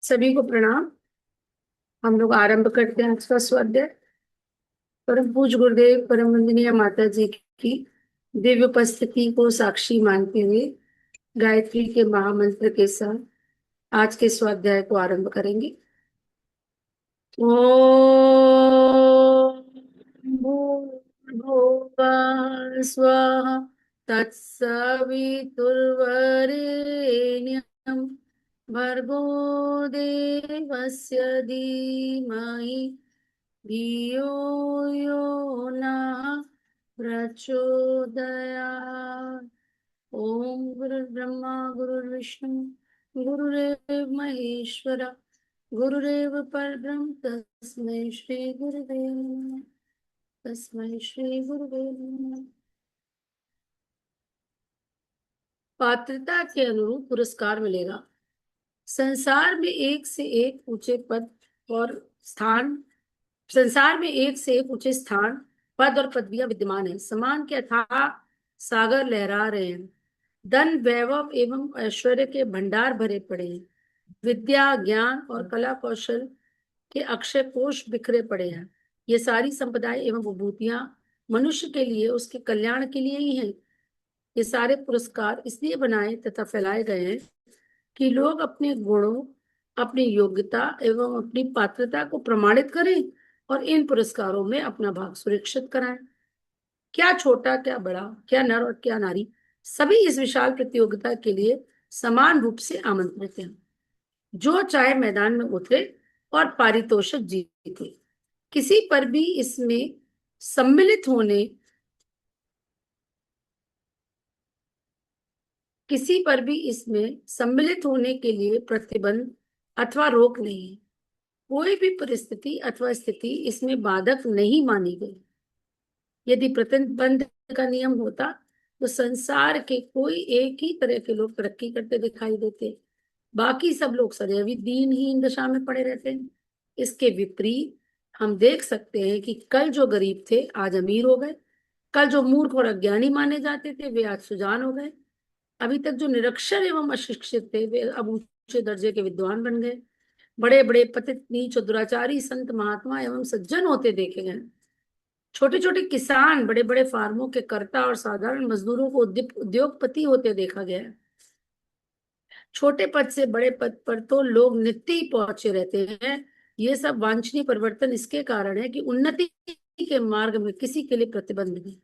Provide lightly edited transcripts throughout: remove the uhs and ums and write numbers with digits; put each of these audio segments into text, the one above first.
सभी को प्रणाम। हम लोग आरंभ करते हैं आज का स्वाध्याय। परम पूज्य गुरुदेव परम वंदनीय माता जी की दिव्य उपस्थिति को साक्षी मानते हुए गायत्री के महामंत्र के साथ आज के स्वाध्याय को आरंभ करेंगे। ओम भूर्भुवः स्वः तत्सवितुर्वरेण्यं भर्गो देवस्य धीमहि धियो यो नः प्रचोदयात्। ओम गुरुर्ब्रह्मा गुरुर्विष्णु गुरुरेव महेश्वर गुरुरेव परब्रह्म तस्मै श्री गुरुवे नमः। तस्मै श्री गुरुवे नमः। पात्रता के अनुरूप पुरस्कार मिलेगा। संसार में एक से एक ऊंचे पद और स्थान संसार में एक से एक ऊंचे स्थान, पद और पदवियां विद्यमान है। समान के अथाह सागर लहरा रहे हैं। धन वैभव एवं ऐश्वर्य के भंडार भरे पड़े हैं। विद्या ज्ञान और कला कौशल के अक्षय कोष बिखरे पड़े हैं। ये सारी संपदाएं एवं विभूतियां मनुष्य के लिए, उसके कल्याण के लिए ही हैं। ये सारे पुरस्कार इसलिए बनाए तथा फैलाए गए हैं कि लोग अपने गुणों, अपनी योग्यता एवं अपनी पात्रता को प्रमाणित करें और इन पुरस्कारों में अपना भाग सुरक्षित कराएं। क्या छोटा क्या बड़ा, क्या नर और क्या नारी, सभी इस विशाल प्रतियोगिता के लिए समान रूप से आमंत्रित हैं। जो चाहे मैदान में उतरे और पारितोषिक जीते। किसी पर भी इसमें सम्मिलित होने किसी पर भी इसमें सम्मिलित होने के लिए प्रतिबंध अथवा रोक नहीं है। कोई भी परिस्थिति अथवा स्थिति इसमें बाधक नहीं मानी गई। यदि प्रतिबंध का नियम होता तो संसार के कोई एक ही तरह के लोग तरक्की करते दिखाई देते, बाकी सब लोग सदैव ही दीनहीन दशा में पड़े रहते हैं। इसके विपरीत हम देख सकते हैं कि कल जो गरीब थे आज अमीर हो गए, कल जो मूर्ख और अज्ञानी माने जाते थे वे आज सुजान हो गए, अभी तक जो निरक्षर एवं अशिक्षित थे वे अब ऊंचे दर्जे के विद्वान बन गए। बड़े बड़े पतित नीच और दुराचारी संत महात्मा एवं सज्जन होते देखे गए। छोटे छोटे किसान बड़े बड़े फार्मों के कर्ता और साधारण मजदूरों को उद्योगपति होते देखा गया है। छोटे पद से बड़े पद पर तो लोग नित्य ही पहुंचे रहते हैं। ये सब वांछनीय परिवर्तन इसके कारण है कि उन्नति के मार्ग में किसी के लिए प्रतिबंध नहीं।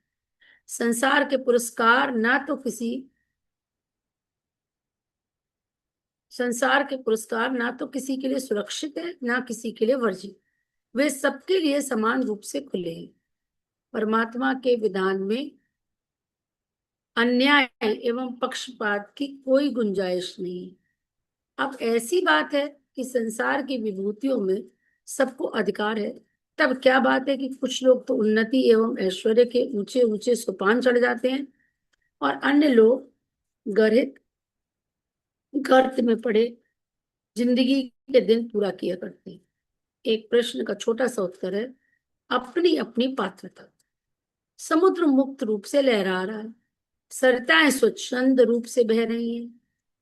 संसार के पुरस्कार ना तो किसी संसार के पुरस्कार ना तो किसी के लिए सुरक्षित है ना किसी के लिए वर्जित। वे सबके लिए समान रूप से खुले हैं। परमात्मा के विधान में अन्याय एवं पक्षपात की कोई गुंजाइश नहीं है। अब ऐसी बात है कि संसार की विभूतियों में सबको अधिकार है, तब क्या बात है कि कुछ लोग तो उन्नति एवं ऐश्वर्य के ऊंचे ऊंचे सोपान चढ़ जाते हैं और अन्य लोग गर्त गर्त में पड़े जिंदगी के दिन पूरा किया करते हैं। एक प्रश्न का छोटा सा उत्तर है अपनी अपनी पात्रता। समुद्र मुक्त रूप से लहरा रहा है, सरिताएं स्वच्छंद रूप से बह रही हैं,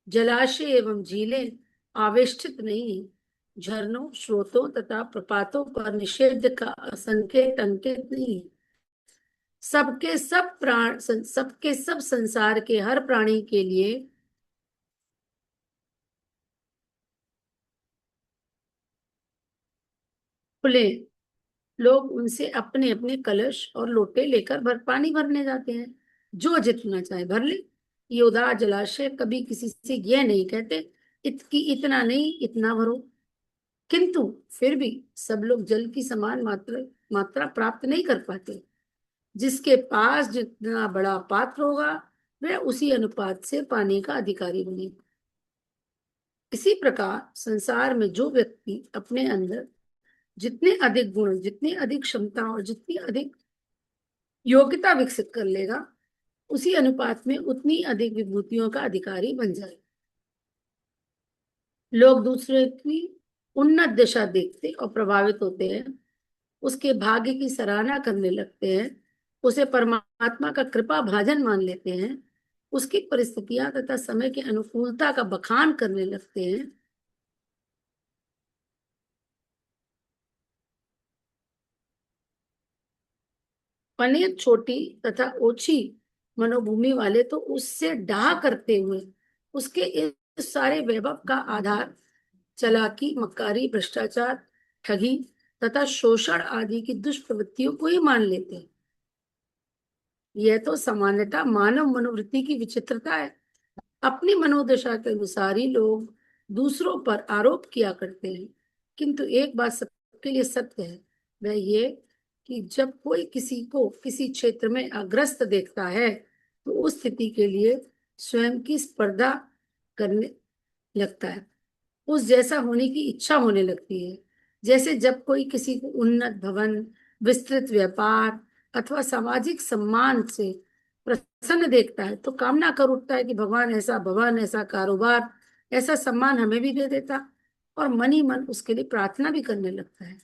जलाशय एवं झीलें आवेष्टित नहीं है, झरनों स्रोतों तथा प्रपातों पर निषेध का संकेत अंकित नहीं है। सबके सब संसार के हर प्राणी के लिए खुले। लोग उनसे अपने अपने कलश और लोटे लेकर पानी भरने जाते हैं। जो जितना चाहे भर ले। ये उदार जलाशय कभी किसी से यह नहीं कहते इतना नहीं इतना भरो, किंतु फिर भी सब लोग जल की समान मात्रा मात्रा प्राप्त नहीं कर पाते। जिसके पास जितना बड़ा पात्र होगा वह उसी अनुपात से पानी का अधिकारी बनेगा। इसी प्रकार संसार में जो व्यक्ति अपने अंदर जितने अधिक गुण, जितनी अधिक क्षमता और जितनी अधिक योग्यता विकसित कर लेगा, उसी अनुपात में उतनी अधिक विभूतियों का अधिकारी बन जाएगा। लोग दूसरे की उन्नत दशा देखते और प्रभावित होते हैं, उसके भाग्य की सराहना करने लगते हैं, उसे परमात्मा का कृपा भाजन मान लेते हैं, उसकी परिस्थितियां तथा समय की अनुकूलता का बखान करने लगते हैं। पने छोटी तथा ओछी मनोभूमि वाले तो उससे डाह करते हुए उसके इस सारे वैभव का आधार चालाकी, मक्कारी, भ्रष्टाचार, ठगी तथा शोषण आदि की दुष्प्रवृत्तियों को ही मान लेते हैं। यह तो सामान्यतः मानव मनोवृत्ति की विचित्रता है। अपनी मनोदशा के अनुसार ही लोग दूसरों पर आरोप किया करते हैं। किंतु एक बात सबके लिए सत्य है, वह ये कि जब कोई किसी को किसी क्षेत्र में अग्रस्त देखता है तो उस स्थिति के लिए स्वयं की स्पर्धा करने लगता है, उस जैसा होने की इच्छा होने लगती है। जैसे जब कोई किसी को उन्नत भवन, विस्तृत व्यापार अथवा सामाजिक सम्मान से प्रसन्न देखता है तो कामना कर उठता है कि भगवान ऐसा भवन, ऐसा कारोबार, ऐसा सम्मान हमें भी दे देता, और मन ही मन उसके लिए प्रार्थना भी करने लगता है।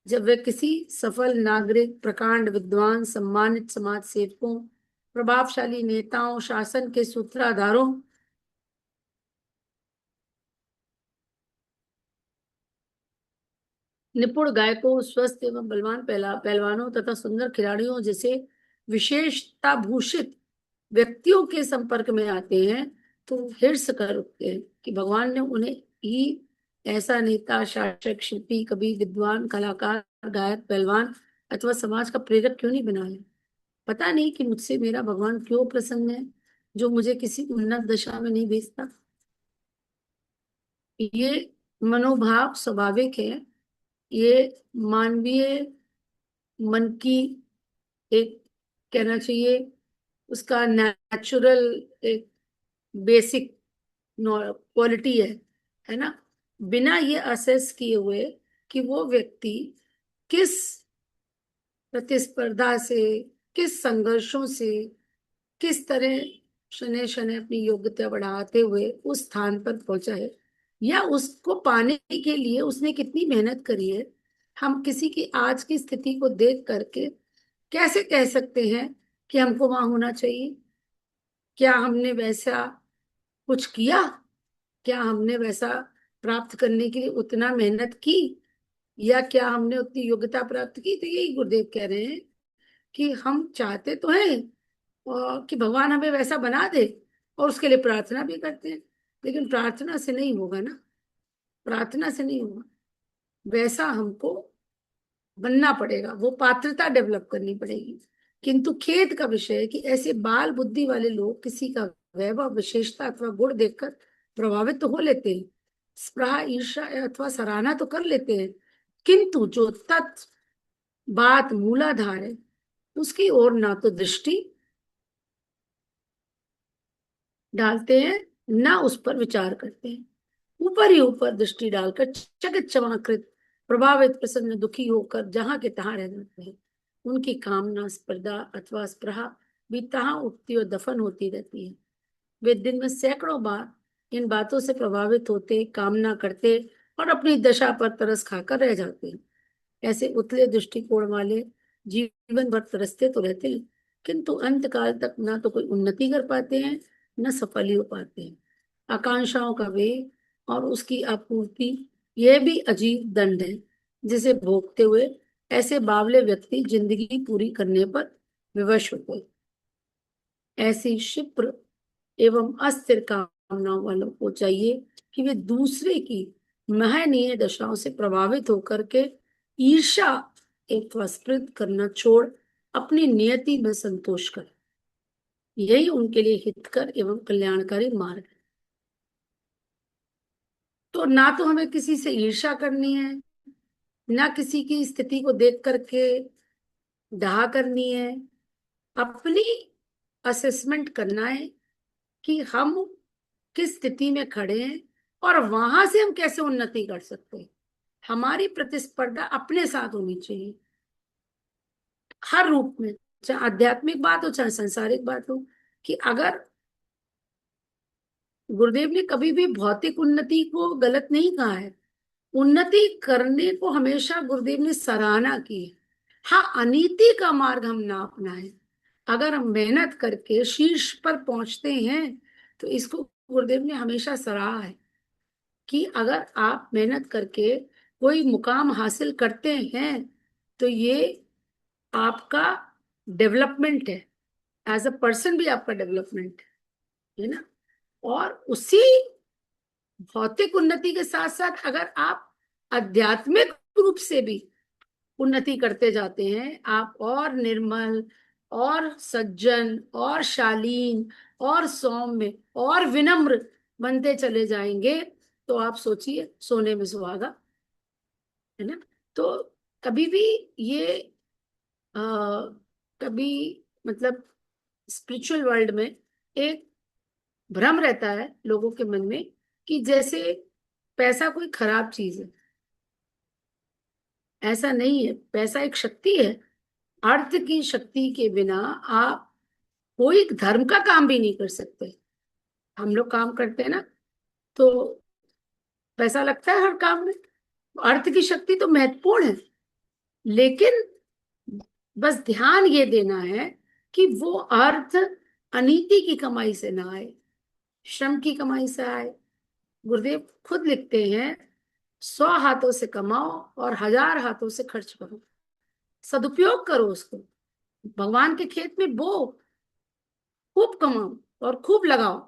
जब वह किसी सफल नागरिक, प्रकांड विद्वान, सम्मानित समाज सेवकों, प्रभावशाली नेताओं, शासन के सूत्रधारों, निपुण गायकों, स्वस्थ एवं बलवान पहलवानों तथा सुंदर खिलाड़ियों जैसे विशेषता भूषित व्यक्तियों के संपर्क में आते हैं तो हिर्स कर उठते हैं कि भगवान ने उन्हें ही ऐसा नेता, शासक, शिल्पी, कवि, विद्वान, कलाकार, गायक, पहलवान अथवा समाज का प्रेरक क्यों नहीं बनाया। पता नहीं कि मुझसे मेरा भगवान क्यों प्रसन्न है, जो मुझे किसी उन्नत दशा में नहीं भेजता। ये मनोभाव स्वाभाविक है। ये मानवीय मन की एक, कहना चाहिए, उसका नेचुरल एक बेसिक क्वालिटी है ना। बिना ये असेस किए हुए कि वो व्यक्ति किस प्रतिस्पर्धा से, किस संघर्षों से, किस तरह शनै शनै अपनी योग्यता बढ़ाते हुए उस स्थान पर पहुंचा है, या उसको पाने के लिए उसने कितनी मेहनत करी है, हम किसी की आज की स्थिति को देख करके कैसे कह सकते हैं कि हमको वहां होना चाहिए। क्या हमने वैसा कुछ किया? क्या हमने वैसा प्राप्त करने के लिए उतना मेहनत की, या क्या हमने उतनी योग्यता प्राप्त की? तो यही गुरुदेव कह रहे हैं कि हम चाहते तो हैं और कि भगवान हमें वैसा बना दे, और उसके लिए प्रार्थना भी करते हैं, लेकिन प्रार्थना से नहीं होगा ना। प्रार्थना से नहीं होगा, वैसा हमको बनना पड़ेगा, वो पात्रता डेवलप करनी पड़ेगी। किंतु खेद का विषय है कि ऐसे बाल बुद्धि वाले लोग किसी का वैभव, विशेषता अथवा गुण देखकर प्रभावित तो हो लेते हैं, स्पृहा, ईर्ष्या अथवा सराहना तो कर लेते हैं, किंतु जो तत्व बात मूलाधार है उसकी ओर ना तो दृष्टि डालते हैं, ना उस पर विचार करते हैं। ऊपर ही ऊपर दृष्टि डालकर चकित चमत्कृत, प्रभावित, प्रसन्न, दुखी होकर जहां के तहां रह जाते हैं। उनकी कामना, स्पर्धा अथवा स्पृहा भी तहां उठती और दफन होती रहती है। वे दिन में सैकड़ों बार इन बातों से प्रभावित होते, कामना करते और अपनी दशा पर तरस खाकर रह जाते हैं। ऐसे उथले दृष्टिकोण वाले जीवन भर तरसते तो रहते हैं, किंतु अंत काल तक ना तो कोई उन्नति कर पाते हैं, न सफल ही हो पाते हैं। आकांक्षाओं का वेग और उसकी आपूर्ति, यह भी अजीब दंड है जिसे भोगते हुए ऐसे बावले व्यक्ति जिंदगी पूरी करने पर विवश होते हैं। ऐसी क्षिप्र एवं अस्थिर कामनाओं वालों को चाहिए कि वे दूसरे की महनीय दशाओं से प्रभावित होकर के ईर्ष्या एक स्पृद करना छोड़ अपनी नियति में संतोष करें। यही उनके लिए हितकर एवं कल्याणकारी मार्ग है। तो ना तो हमें किसी से ईर्ष्या करनी है, ना किसी की स्थिति को देख करके डाह करनी है। अपनी असेसमेंट करना है कि हम किस स्थिति में खड़े हैं और वहां से हम कैसे उन्नति कर सकते हैं। हमारी प्रतिस्पर्धा अपने साथ होनी चाहिए, हर रूप में, चाहे आध्यात्मिक बात हो चाहे सांसारिक बात हो। कि अगर गुरुदेव ने कभी भी भौतिक उन्नति को गलत नहीं कहा है, उन्नति करने को हमेशा गुरुदेव ने सराहना की है। हाँ, अनीति का मार्ग हम ना अपनाएं। अगर हम मेहनत करके शीर्ष पर पहुंचते हैं तो इसको गुरुदेव ने हमेशा सराहा है कि अगर आप मेहनत करके कोई मुकाम हासिल करते हैं तो ये आपका डेवलपमेंट है, एज अ पर्सन भी आपका डेवलपमेंट है ना। और उसी भौतिक उन्नति के साथ साथ अगर आप आध्यात्मिक रूप से भी उन्नति करते जाते हैं, आप और निर्मल और सज्जन और शालीन और सौम्य और विनम्र बनते चले जाएंगे, तो आप सोचिए सोने में सुहागा, है ना। तो कभी भी ये आ, कभी मतलब स्पिरिचुअल वर्ल्ड में एक भ्रम रहता है लोगों के मन में कि जैसे पैसा कोई खराब चीज है। ऐसा नहीं है, पैसा एक शक्ति है। अर्थ की शक्ति के बिना आप कोई धर्म का काम भी नहीं कर सकते। हम लोग काम करते हैं ना, तो पैसा लगता है हर काम में। अर्थ की शक्ति तो महत्वपूर्ण है, लेकिन बस ध्यान ये देना है कि वो अर्थ अनीति की कमाई से ना आए, श्रम की कमाई से आए। गुरुदेव खुद लिखते हैं, 100 हाथों से कमाओ और 1000 हाथों से खर्च करो, सदुपयोग करो उसको। भगवान के खेत में बो, खूब कमाओ और खूब लगाओ।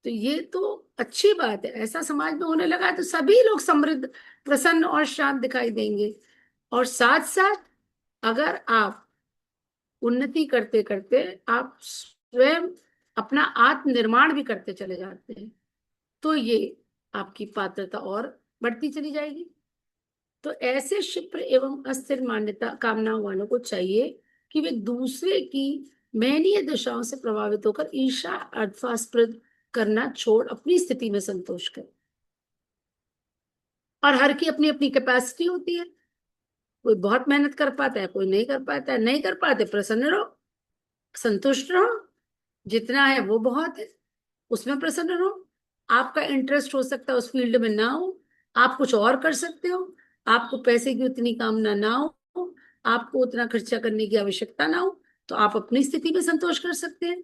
तो ये तो अच्छी बात है। ऐसा समाज में होने लगा है तो सभी लोग समृद्ध, प्रसन्न और शांत दिखाई देंगे। और साथ साथ अगर आप उन्नति करते करते आप स्वयं अपना आत्मनिर्माण भी करते चले जाते हैं, तो ये आपकी पात्रता और बढ़ती चली जाएगी। तो ऐसे क्षिप्र एवं अस्थिर मान्यता कामनाओं वालों को चाहिए कि वे दूसरे की महनीय दशाओं से प्रभावित होकर ईर्ष्या अर्थास्पद करना छोड़ अपनी स्थिति में संतोष करें। और हर की अपनी अपनी कैपेसिटी होती है। कोई बहुत मेहनत कर पाता है, कोई नहीं कर पाता है। नहीं कर पाते, प्रसन्न रहो, संतुष्ट रहो, जितना है वो बहुत है, उसमें प्रसन्न रहो। आपका इंटरेस्ट हो सकता है उस फील्ड में ना हो, आप कुछ और कर सकते हो, आपको पैसे की उतनी कामना ना हो, आपको उतना खर्चा करने की आवश्यकता ना हो, तो आप अपनी स्थिति में संतोष कर सकते हैं।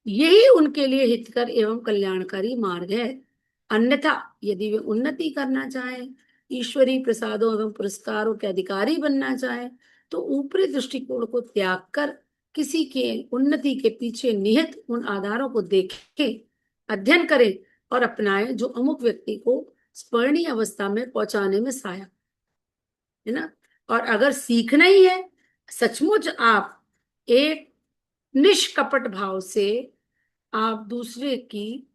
यही उनके लिए हितकर एवं कल्याणकारी मार्ग है। अन्यथा यदि वे उन्नति करना चाहें, ईश्वरीय प्रसादों एवं पुरस्कारों के अधिकारी बनना चाहें, तो ऊपरी दृष्टिकोण को त्याग कर किसी के उन्नति के पीछे निहित उन आधारों को देखें, अध्ययन करें और अपनाएं जो अमुक व्यक्ति को स्पर्णीय अवस्था में पहुंचाने में सहायक है ना। और अगर सीखना ही है, सचमुच आप एक निष्कपट भाव से आप दूसरे की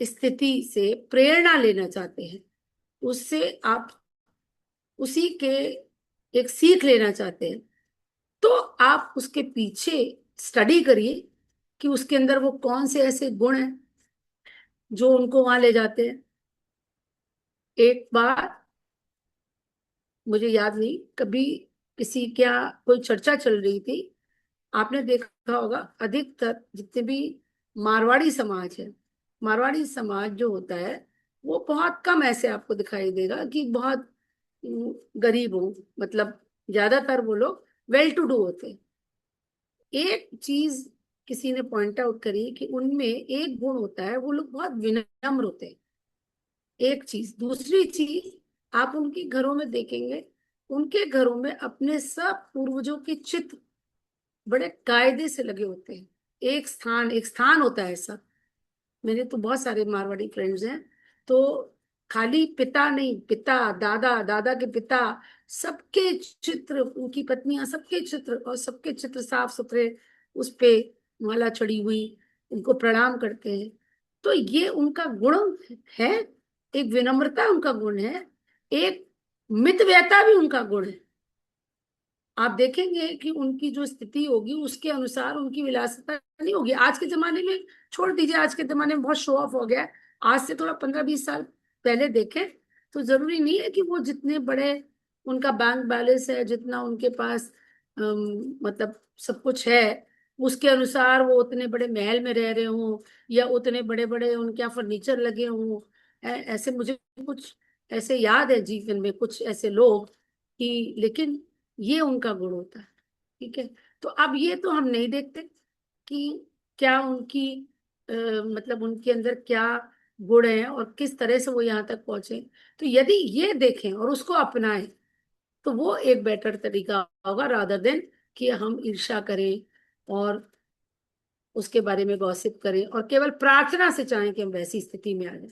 स्थिति से प्रेरणा लेना चाहते हैं, उससे आप उसी के एक सीख लेना चाहते हैं, तो आप उसके पीछे स्टडी करिए कि उसके अंदर वो कौन से ऐसे गुण हैं जो उनको वहां ले जाते हैं। एक बार मुझे याद नहीं, कभी किसी क्या कोई चर्चा चल रही थी। आपने देखा होगा अधिकतर जितने भी मारवाड़ी समाज है, मारवाड़ी समाज जो होता है वो बहुत कम ऐसे आपको दिखाई देगा कि बहुत गरीब हो। मतलब ज्यादातर वो लोग वेल टू डू होते हैं। एक चीज किसी ने पॉइंट आउट करी कि उनमें एक गुण होता है, वो लोग बहुत विनम्र होते हैं। एक चीज, दूसरी चीज, आप उनके घरों में देखेंगे, उनके घरों में अपने सब पूर्वजों के चित्र बड़े कायदे से लगे होते हैं। एक स्थान होता है ऐसा। मेरे तो बहुत सारे मारवाड़ी फ्रेंड्स हैं, तो खाली पिता नहीं, पिता, दादा, दादा के पिता, सबके चित्र, उनकी पत्नियां, सबके चित्र, और सबके चित्र साफ सुथरे, उस पे माला चढ़ी हुई, उनको प्रणाम करते हैं। तो ये उनका गुण है। एक विनम्रता उनका गुण है, एक मितव्ययता भी उनका गुण है। आप देखेंगे कि उनकी जो स्थिति होगी उसके अनुसार उनकी विलासिता नहीं होगी। आज के जमाने में छोड़ दीजिए, आज के जमाने में बहुत शो ऑफ हो गया है। आज से थोड़ा 15-20 साल पहले देखें तो जरूरी नहीं है कि वो जितने बड़े उनका बैंक बैलेंस है, जितना उनके पास मतलब सब कुछ है, उसके अनुसार वो उतने बड़े महल में रह रहे हों या उतने बड़े बड़े उनके यहाँ फर्नीचर लगे हों। ऐसे मुझे कुछ ऐसे याद है जीवन में, कुछ ऐसे लोग कि, लेकिन ये उनका गुण होता है। ठीक है। तो अब ये तो हम नहीं देखते कि क्या उनकी मतलब उनके अंदर क्या गुण है और किस तरह से वो यहाँ तक पहुंचे। तो यदि ये देखें और उसको अपनाएं, तो वो एक बेटर तरीका होगा, रादर देन कि हम ईर्ष्या करें, और उसके बारे में गॉसिप करें और केवल प्रार्थना से चाहें कि हम वैसी स्थिति में आ जाए।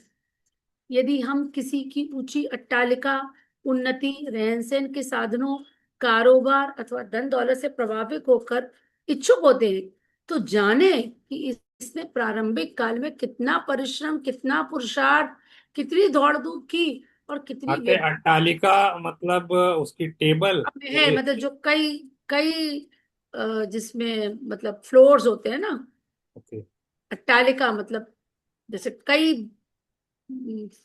यदि हम किसी की ऊंची अट्टालिका, उन्नति, रहन सहन के साधनों, कारोबार अथवा धन दौलत से प्रभावित होकर इच्छुक होते हैं, तो जाने कि इसने प्रारंभिक काल में कितना परिश्रम, कितना पुरुषार्थ, कितनी दौड़ धूप की और कितनी अट्टालिका मतलब उसकी टेबल है, मतलब जो कई कई जिसमें मतलब फ्लोर्स होते हैं ना। ओके। अट्टालिका मतलब जैसे कई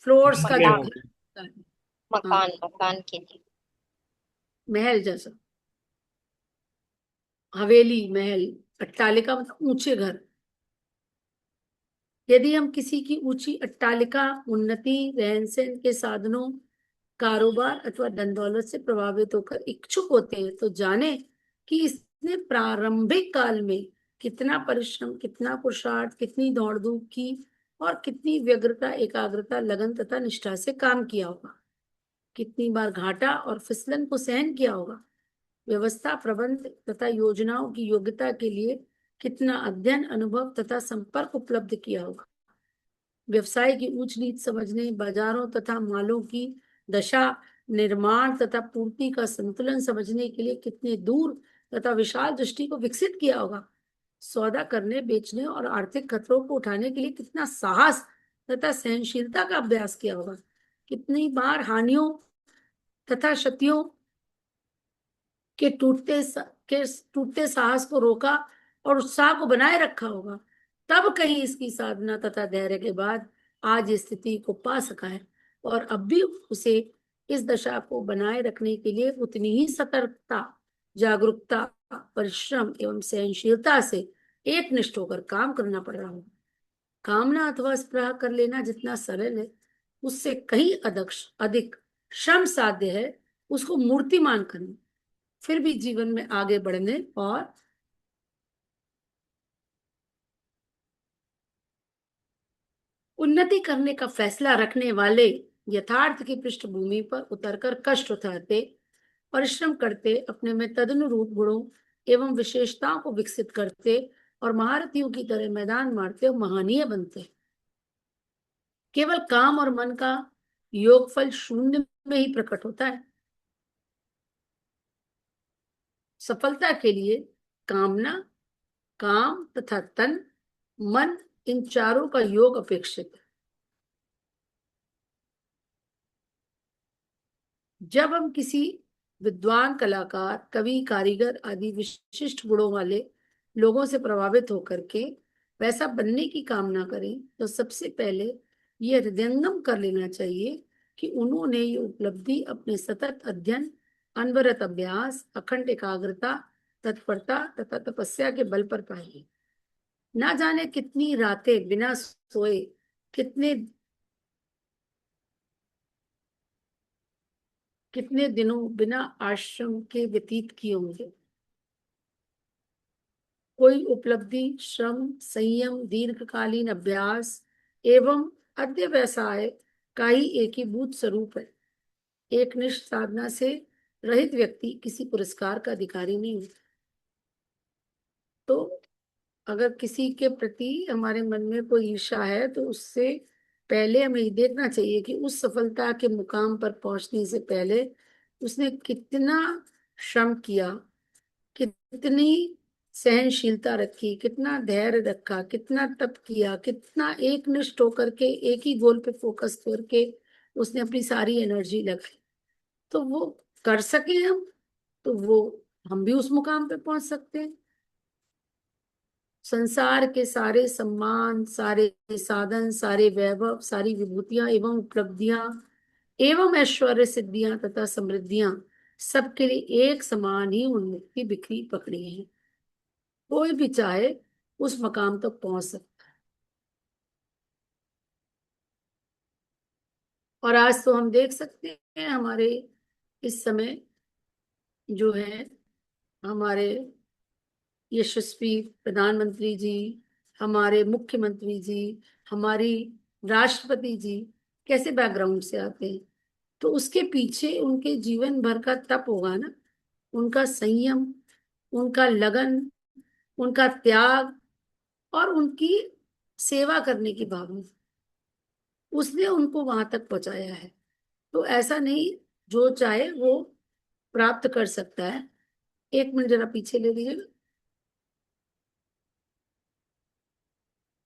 फ्लोर्स का जो मंजिलों घर की। होता है। हाँ, मकान मकान के लिए। महल जैसा, हवेली, महल। अट्टालिका मतलब ऊंचे घर। यदि हम किसी की ऊंची अट्टालिका, उन्नति, रहन सहन के साधनों, कारोबार अथवा धन दौलत से प्रभावित होकर इच्छुक होते हैं, तो जाने कि इसने प्रारंभिक काल में कितना परिश्रम, कितना पुरुषार्थ, कितनी दौड़ धूप की और कितनी व्यग्रता, एकाग्रता, लगन तथा निष्ठा से काम किया होगा। कितनी बार घाटा और फिसलन को सहन किया होगा। व्यवस्था, प्रबंध तथा योजनाओं की योग्यता के लिए कितना अध्ययन, अनुभव तथा संपर्क उपलब्ध किया होगा। व्यवसाय की ऊंच नीच समझने, बाजारों तथा मालों की दशा, निर्माण तथा पूर्ति का संतुलन समझने के लिए कितने दूर तथा विशाल दृष्टि को विकसित किया होगा। सौदा करने, बेचने और आर्थिक खतरों को उठाने के लिए कितना साहस तथा सहनशीलता का अभ्यास किया होगा। कितनी बार हानियों तथा क्षतियों के टूटते साहस को रोका और उत्साह को बनाए रखा होगा। तब कहीं इसकी साधना तथा धैर्य के बाद आज इस स्थिति को पा सका है, और अब भी उसे इस दशा को बनाए रखने के लिए उतनी ही सतर्कता, जागरूकता, परिश्रम एवं सहनशीलता से एकनिष्ठ होकर काम करना पड़ रहा होगा। कामना अथवा स्पृहा कर लेना जितना सरल है, उससे कहीं अधिक श्रम साध्य है उसको मूर्तिमान करना, फिर भी जीवन में आगे बढ़ने और उन्नति करने का फैसला रखने वाले यथार्थ की पृष्ठभूमि पर उतरकर कष्ट उठाते, परिश्रम करते, अपने में तदनुरूप गुणों एवं विशेषताओं को विकसित करते और महारथियों की तरह मैदान मारते और महानीय बनते। केवल काम और मन का योगफल शून्य में ही प्रकट होता है। सफलता के लिए कामना, काम तथा तन, मन, इन चारों का योग अपेक्षित है। जब हम किसी विद्वान, कलाकार, कवि, कारीगर आदि विशिष्ट गुणों वाले लोगों से प्रभावित होकर के वैसा बनने की कामना करें, तो सबसे पहले यह हृदयंगम कर लेना चाहिए कि उन्होंने ये उपलब्धि अपने सतत अध्ययन, अनवरत अभ्यास, अखंड एकाग्रता, तत्परता तथा तपस्या के बल पर पाई है। ना जाने कितनी रातें बिना सोए, कितने कितने दिनों बिना आश्रम के व्यतीत किए होंगे। कोई उपलब्धि, श्रम, संयम, दीर्घकालीन अभ्यास एवं अध्यवसाय का ही एकीभूत स्वरूप है। एक निष्ठ साधना से रहित व्यक्ति किसी पुरस्कार का अधिकारी नहीं होता। तो अगर किसी के प्रति हमारे मन में कोई ईर्ष्या है, तो उससे पहले हमें ये देखना चाहिए कि उस सफलता के मुकाम पर पहुंचने से पहले उसने कितना श्रम किया, कितनी सहनशीलता रखी, कितना धैर्य रखा, कितना तप किया, कितना एकनिष्ठ होकर के एक ही गोल पे फोकस करके उसने अपनी सारी एनर्जी लगाई। तो वो कर सके हम, तो वो हम भी उस मुकाम पे पहुंच सकते हैं। संसार के सारे सम्मान, सारे साधन, सारे वैभव, सारी विभूतियां एवं उपलब्धियां एवं ऐश्वर्य, सिद्धियां तथा समृद्धियां सबके लिए एक समान ही उन्मुख की बिखरी पकड़ी है। कोई भी चाहे उस मकाम तक पहुंच सकता है। और आज तो हम देख सकते हैं हमारे इस समय जो है, हमारे यशस्वी प्रधानमंत्री जी, हमारे मुख्यमंत्री जी, हमारी राष्ट्रपति जी कैसे बैकग्राउंड से आते हैं, तो उसके पीछे उनके जीवन भर का तप होगा ना, उनका संयम, उनका लगन, उनका त्याग और उनकी सेवा करने की भावना, उसने उनको वहां तक पहुंचाया है। तो ऐसा नहीं, जो चाहे वो प्राप्त कर सकता है। एक मिनट जरा पीछे ले लीजिए।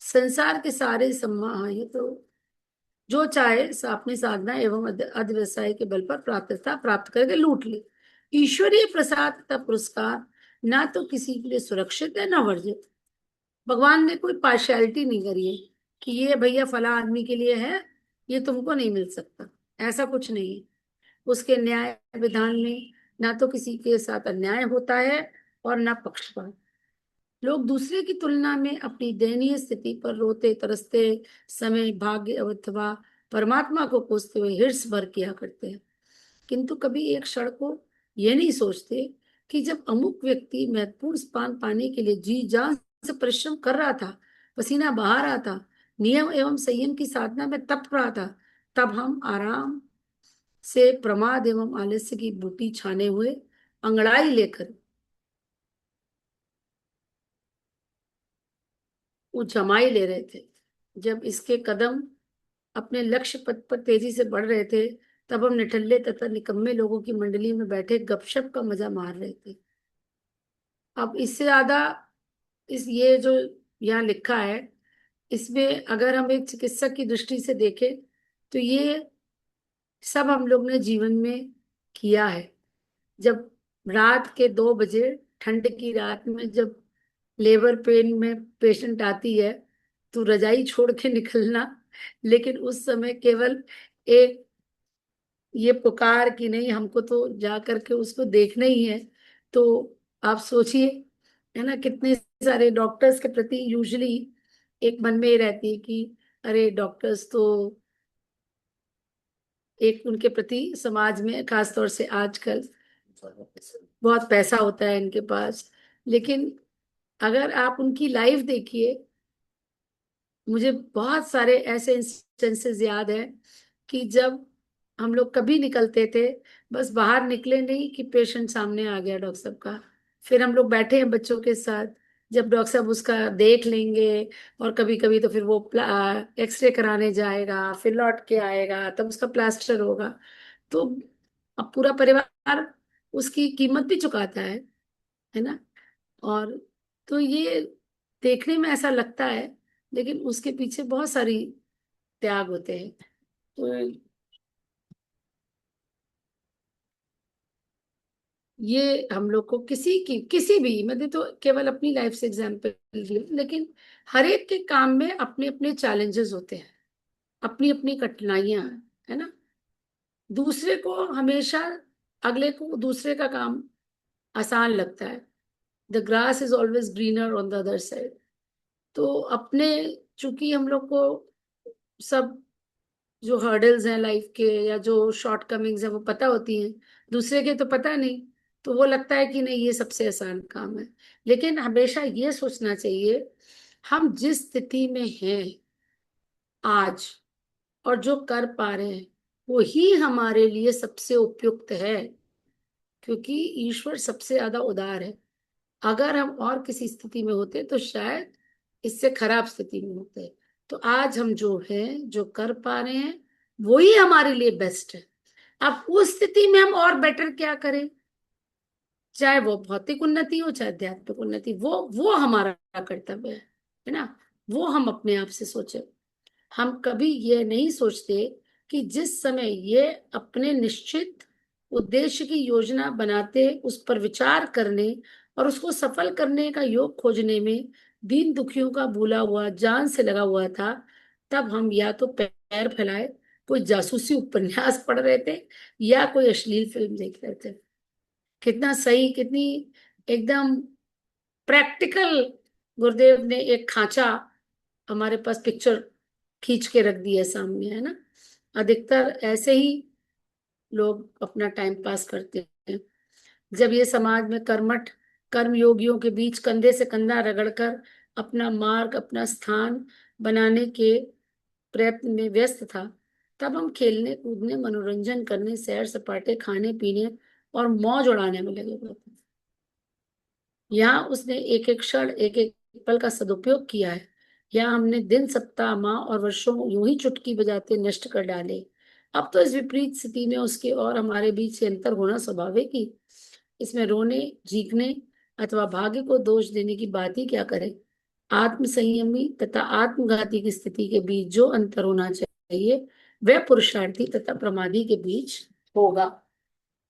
संसार के सारे सम्मान, हाँ, ये तो जो चाहे अपनी साधना एवं अध्यवसाय के बल पर प्राप्तता प्राप्त करके लूट ले। ईश्वरीय प्रसाद तथा पुरस्कार ना तो किसी के लिए सुरक्षित है ना वर्जित। भगवान ने कोई पार्शियलिटी नहीं करी है कि ये भैया फला आदमी के लिए है, ये तुमको नहीं मिल सकता। ऐसा कुछ नहीं है। उसके न्याय विधान में ना तो किसी के साथ अन्याय होता है और ना पक्षपात। लोग दूसरे की तुलना में अपनी दयनीय स्थिति पर रोते तरसते समय भाग्य अथवा परमात्मा को कोसते हुए हिर्स भर किया करते हैं, किंतु कभी एक क्षण को यह नहीं सोचते कि जब अमुक व्यक्ति महत्वपूर्ण स्थान पाने के लिए जी जान से परिश्रम कर रहा था, पसीना बहा रहा था, नियम एवं संयम की साधना में तप रहा था, तब हम आराम से प्रमाद एवं आलस्य की बूटी छाने हुए अंगड़ाई लेकर वो जमाई ले रहे थे। जब इसके कदम अपने लक्ष्य पथ पर तेजी से बढ़ रहे थे, तब हम निठल्ले तथा निकम्मे लोगों की मंडली में बैठे गपशप का मजा मार रहे थे। अब इससे ज्यादा इस ये जो यहाँ लिखा है, इसमें अगर हम एक चिकित्सक की दृष्टि से देखें तो ये सब हम लोग ने जीवन में किया है। जब रात के 2 बजे ठंड की रात में जब लेबर पेन में पेशेंट आती है तो रजाई छोड़ के निकलना, लेकिन उस समय केवल एक ये पुकार कि नहीं, हमको तो जा करके उसको देखना ही है। तो आप सोचिए, है ना, कितने सारे डॉक्टर्स के प्रति यूजुअली एक मन में ये रहती है कि अरे डॉक्टर्स तो एक उनके प्रति समाज में खासतौर से आजकल बहुत पैसा होता है इनके पास। लेकिन अगर आप उनकी लाइफ देखिए, मुझे बहुत सारे ऐसे इंस्टेंसेस याद है कि जब हम लोग कभी निकलते थे, बस बाहर निकले नहीं कि पेशेंट सामने आ गया डॉक्टर साहब का, फिर हम लोग बैठे हैं बच्चों के साथ, जब डॉक्टर साहब उसका देख लेंगे, और कभी कभी तो फिर वो एक्सरे कराने जाएगा, फिर लौट के आएगा, तब उसका प्लास्टर होगा। तो अब पूरा परिवार उसकी कीमत भी चुकाता है ना। और तो ये देखने में ऐसा लगता है, लेकिन उसके पीछे बहुत सारी त्याग होते हैं। तो ये हम लोग को किसी भी, मैंने तो केवल अपनी लाइफ से एग्जांपल ली, लेकिन हर एक के काम में अपने अपने चैलेंजेस होते हैं, अपनी अपनी कठिनाइयां हैं, है ना। दूसरे को हमेशा, अगले को दूसरे का काम आसान लगता है। The grass is always greener on the other side. तो अपने, चूंकि हम लोग को सब जो हर्डल्स हैं लाइफ के या जो शॉर्ट कमिंग्स हैं वो पता होती हैं, दूसरे के तो पता नहीं, तो वो लगता है कि नहीं ये सबसे आसान काम है। लेकिन हमेशा ये सोचना चाहिए, हम जिस स्थिति में हैं आज और जो कर पा रहे हैं वो ही हमारे लिए सबसे उपयुक्त है, क्योंकि ईश्वर सबसे ज्यादा उदार है। अगर हम और किसी स्थिति में होते तो शायद इससे खराब स्थिति में होते। तो आज हम जो है, जो कर पा रहे हैं, वो ही हमारे लिए बेस्ट है। अब उस स्थिति में हम और बेटर क्या करें, चाहे वो भौतिक उन्नति हो चाहे आध्यात्मिक उन्नति, वो हमारा कर्तव्य है ना। वो हम अपने आप से सोचे। हम कभी ये नहीं सोचते कि जिस समय ये अपने निश्चित उद्देश्य की योजना बनाते, उस पर विचार करने और उसको सफल करने का योग खोजने में दीन दुखियों का भूला हुआ जान से लगा हुआ था, तब हम या तो पैर फैलाए कोई जासूसी उपन्यास पढ़ रहे थे या कोई अश्लील फिल्म देख रहे थे। कितना सही, कितनी एकदम प्रैक्टिकल गुरुदेव ने एक खांचा हमारे पास पिक्चर खींच के रख दी है सामने, है ना। अधिकतर ऐसे ही लोग अपना टाइम पास करते हैं। जब ये समाज में कर्मठ कर्म योगियों के बीच कंधे से कंधा रगड़कर अपना मार्ग, अपना स्थान बनाने के प्रयत्न में व्यस्त था, तब हम खेलने कूदने, मनोरंजन करने, सैर सपाटे, खाने पीने और मौज उड़ाने में लगे हुए थे। यहाँ उसने एक एक क्षण एक एक पल का सदुपयोग किया है। यहाँ हमने दिन सप्ताह माह और वर्षों यूं ही चुटकी बजाते नष्ट कर डाले। अब तो इस विपरीत स्थिति में उसके और हमारे बीच से अंतर होना स्वाभाविक ही। इसमें रोने, चीखने अथवा भाग्य को दोष देने की बात ही क्या करें। आत्म संयमी तथा आत्मघाती की स्थिति के बीच जो अंतर होना चाहिए वह पुरुषार्थी तथा प्रमादी के बीच होगा।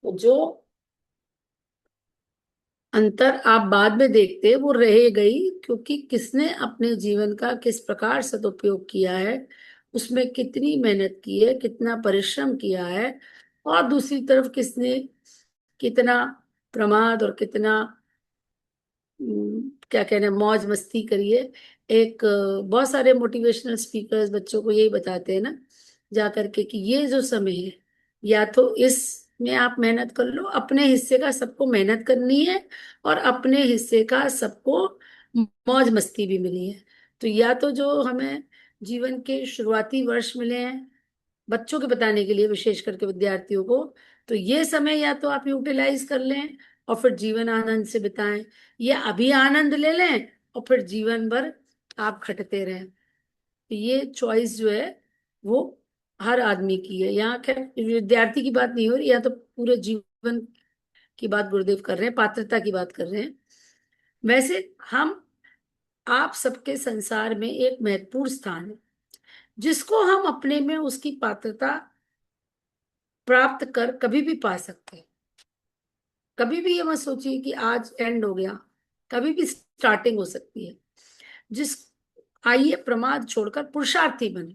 तो जो अंतर आप बाद में देखते वो रह गई, क्योंकि किसने अपने जीवन का किस प्रकार सदुपयोग किया है, उसमें कितनी मेहनत की है, कितना परिश्रम किया है, और दूसरी तरफ किसने कितना प्रमाद और कितना क्या कहना है, मौज मस्ती करिए। एक बहुत सारे मोटिवेशनल स्पीकर्स बच्चों को यही बताते हैं ना, जा करके कि ये जो समय है, या तो इसमें आप मेहनत कर लो, अपने हिस्से का सबको मेहनत करनी है, और अपने हिस्से का सबको मौज मस्ती भी मिली है। तो या तो जो हमें जीवन के शुरुआती वर्ष मिले हैं बच्चों के बताने के लिए, विशेष करके विद्यार्थियों को, तो ये समय या तो आप यूटिलाइज कर लें और फिर जीवन आनंद से बिताएं, या अभी आनंद ले लें और फिर जीवन भर आप खटते रहें। तो ये चॉइस जो है वो हर आदमी की है। यहाँ खैर विद्यार्थी की बात नहीं हो रही, या तो पूरे जीवन की बात गुरुदेव कर रहे हैं, पात्रता की बात कर रहे हैं। वैसे हम आप सबके संसार में एक महत्वपूर्ण स्थान है, जिसको हम अपने में उसकी पात्रता प्राप्त कर कभी भी पा सकते हैं। कभी भी ये मत सोचिए कि आज एंड हो गया, कभी भी स्टार्टिंग हो सकती है। जिस आइए प्रमाद छोड़कर पुरुषार्थी बने,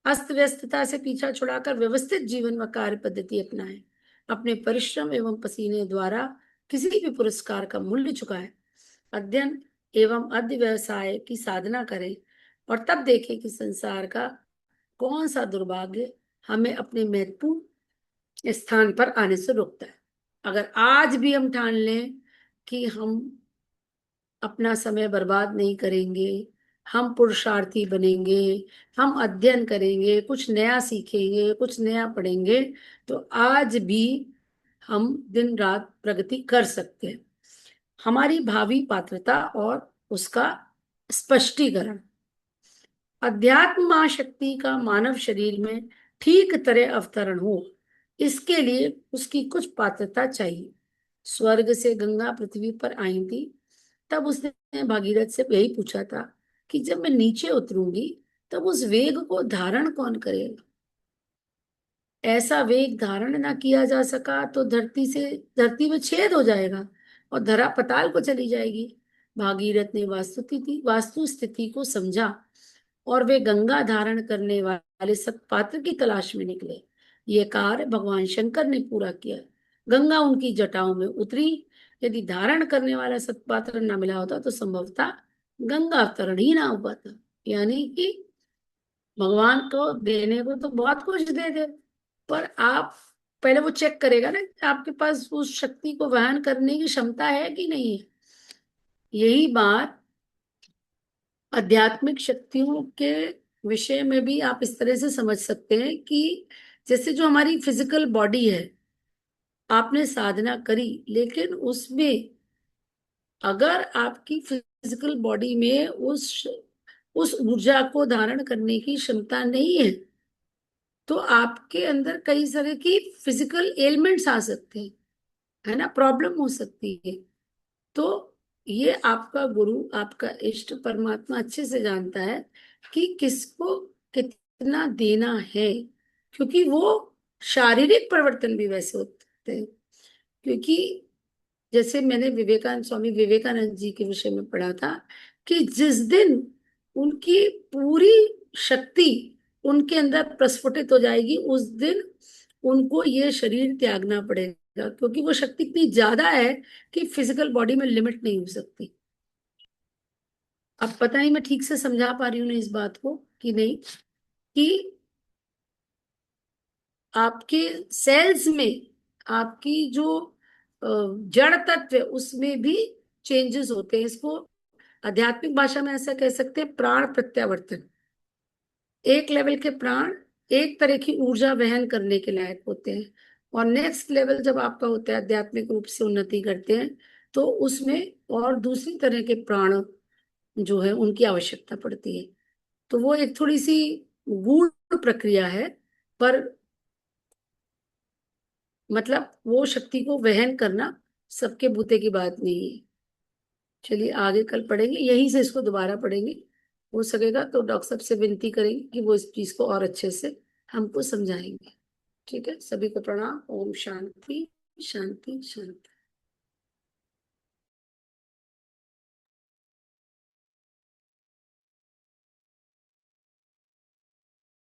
अस्त व्यस्तता से पीछा छुड़ाकर व्यवस्थित जीवन व कार्य पद्धति अपनाएं, अपने परिश्रम एवं पसीने द्वारा किसी भी पुरस्कार का मूल्य चुकाएं, अध्ययन एवं अध्य व्यवसाय की साधना करें, और तब देखें कि संसार का कौन सा दुर्भाग्य हमें अपने महत्वपूर्ण स्थान पर आने से रोकता है। अगर आज भी हम ठान लें कि हम अपना समय बर्बाद नहीं करेंगे, हम पुरुषार्थी बनेंगे, हम अध्ययन करेंगे, कुछ नया सीखेंगे, कुछ नया पढ़ेंगे, तो आज भी हम दिन रात प्रगति कर सकते हैं। हमारी भावी पात्रता और उसका स्पष्टीकरण। अध्यात्म महाशक्ति का मानव शरीर में ठीक तरह अवतरण हो, इसके लिए उसकी कुछ पात्रता चाहिए। स्वर्ग से गंगा पृथ्वी पर आई थी, तब उसने भागीरथ से यही पूछा था कि जब मैं नीचे उतरूंगी तब उस वेग को धारण कौन करेगा। ऐसा वेग धारण ना किया जा सका तो धरती में छेद हो जाएगा और धरा पताल को चली जाएगी। भागीरथ ने वास्तु स्थिति को समझा और वे गंगा धारण करने वाले सत्पात्र की तलाश में निकले। ये कार्य भगवान शंकर ने पूरा किया। गंगा उनकी जटाओं में उतरी। यदि धारण करने वाला सत्पात्र न मिला होता तो संभवतः गंगा अवतरण ही ना हो पाता। यानी कि भगवान को देने को तो बहुत कुछ दे दे, पर आप पहले वो चेक करेगा ना कि आपके पास उस शक्ति को वहन करने की क्षमता है कि नहीं है। यही बात आध्यात्मिक शक्तियों के विषय में भी आप इस तरह से समझ सकते हैं कि जैसे जो हमारी फिजिकल बॉडी है, आपने साधना करी, लेकिन उसमें अगर आपकी फिजिकल बॉडी में उस ऊर्जा को धारण करने की क्षमता नहीं है, तो आपके अंदर कई तरह की फिजिकल एलिमेंट्स आ सकते हैं, है ना, प्रॉब्लम हो सकती है। तो ये आपका गुरु, आपका इष्ट परमात्मा अच्छे से जानता है कि किसको कितना देना है, क्योंकि वो शारीरिक परिवर्तन भी वैसे होते हैं। क्योंकि जैसे मैंने स्वामी विवेकानंद जी के विषय में पढ़ा था कि जिस दिन उनकी पूरी शक्ति उनके अंदर प्रस्फुटित हो जाएगी, उस दिन उनको ये शरीर त्यागना पड़ेगा, क्योंकि वो शक्ति इतनी ज्यादा है कि फिजिकल बॉडी में लिमिट नहीं हो सकती। अब पता नहीं मैं ठीक से समझा पा रही हूँ ना इस बात को कि नहीं, कि आपके सेल्स में आपकी जो जड़ तत्व है उसमें भी चेंजेस होते हैं। इसको आध्यात्मिक भाषा में ऐसा कह सकते हैं, प्राण प्रत्यावर्तन। एक लेवल के प्राण एक तरह की ऊर्जा वहन करने के लायक होते हैं, और नेक्स्ट लेवल जब आपका होता है आध्यात्मिक रूप से उन्नति करते हैं तो उसमें और दूसरी तरह के प्राण जो है उनकी आवश्यकता पड़ती है। तो वो एक थोड़ी सी गूढ़ प्रक्रिया है, पर मतलब वो शक्ति को वहन करना सबके बूते की बात नहीं है। चलिए आगे कल पढ़ेंगे, यहीं से इसको दोबारा पढ़ेंगे। हो सकेगा तो डॉक्टर साहब से विनती करेंगे कि वो इस चीज को और अच्छे से हमको समझाएंगे। ठीक है, सभी को प्रणाम। ओम शांति शांति शांति।